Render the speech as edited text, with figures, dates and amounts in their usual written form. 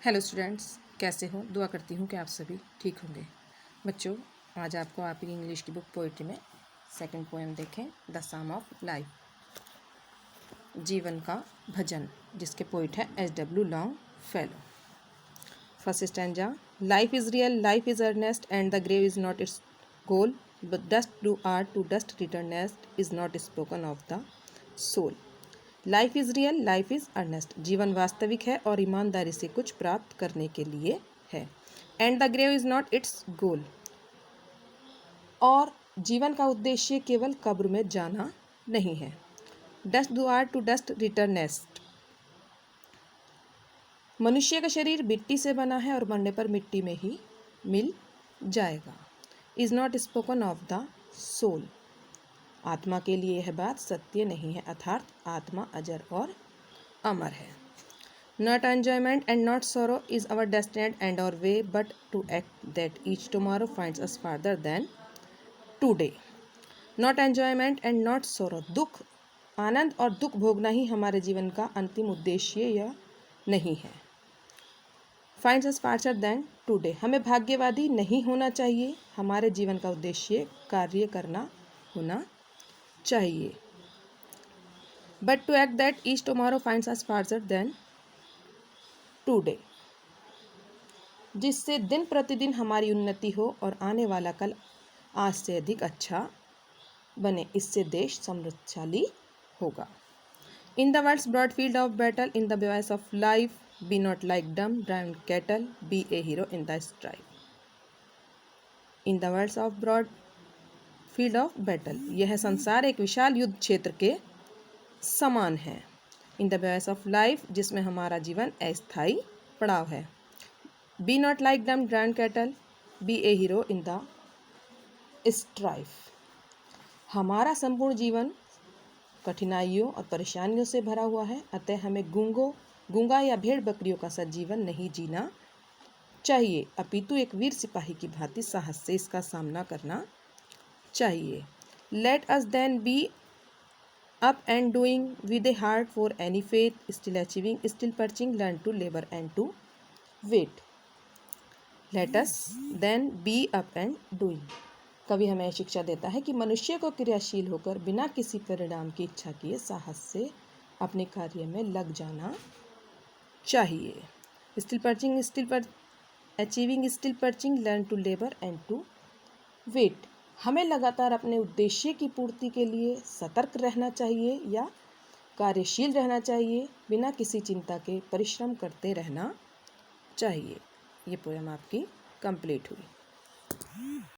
Hello students, कैसे हो? दुआ करती हूँ कि आप सभी ठीक होंगे। बच्चों, आज आपको आपकी इंग्लिश की बुक पोइट्री में सेकंड पोएम देखें, द साम ऑफ लाइफ, जीवन का भजन, जिसके पोइट है H W. Longfellow. First stanza, life is real, life is earnest, and the grave is not its goal, but dust thou are to dust returnest is not spoken of the soul. Life is real, life is earnest, जीवन वास्तविक है और ईमानदारी से कुछ प्राप्त करने के लिए है। And the grave is not its goal, और जीवन का उद्देश्य केवल कब्र में जाना नहीं है। Dust thou are to dust returnest, मनुष्य का शरीर मिट्टी से बना है और मरने पर मिट्टी में ही मिल जाएगा। Is not spoken of the soul, आत्मा के लिए यह बात सत्य नहीं है, अर्थात आत्मा अजर और अमर है। Not enjoyment and not sorrow is our destined end or way, but to act that each tomorrow finds us farther than today. Not enjoyment and not sorrow, दुख, आनंद और दुख भोगना ही हमारे जीवन का अंतिम उद्देश्य या नहीं है। Finds us farther than today, हमें भाग्यवादी नहीं होना चाहिए, हमारे जीवन का उद्देश्य कार्य करना होना चाहिए। But to act that each tomorrow finds us farther than today, जिससे दिन प्रतिदिन हमारी उन्नति हो और आने वाला कल आज से अधिक अच्छा बने, इससे देश समृद्धशाली होगा। In the world's broad field of battle, in the voice of life, be not like dumb driven cattle, be a hero in the strife. In the world's of broad field of battle, यह संसार एक विशाल युद्ध क्षेत्र के समान है। In the voice of life, जिसमें हमारा जीवन अस्थायी पड़ाव है। Be not like dumb driven cattle, be a hero in the strife, हमारा संपूर्ण जीवन कठिनाइयों और परेशानियों से भरा हुआ है, अतः हमें गूंगा या भेड़ बकरियों का सा जीवन नहीं जीना चाहिए, अपितु एक वीर सिपाही की भांति साहस से इसका सामना करना चाहिए। Let us then be up and doing with a heart for any faith, still achieving, still pursuing, learn to labor and to wait. Let us then be up and doing, कवि हमें शिक्षा देता है कि मनुष्य को क्रियाशील होकर बिना किसी परिणाम की इच्छा किए साहस से अपने कार्य में लग जाना चाहिए। Still pursuing, still achieving, still pursuing, learn to labor and to wait, हमें लगातार अपने उद्देश्य की पूर्ति के लिए सतर्क रहना चाहिए या कार्यशील रहना चाहिए, बिना किसी चिंता के परिश्रम करते रहना चाहिए। ये पोएम आपकी कंप्लीट हुई।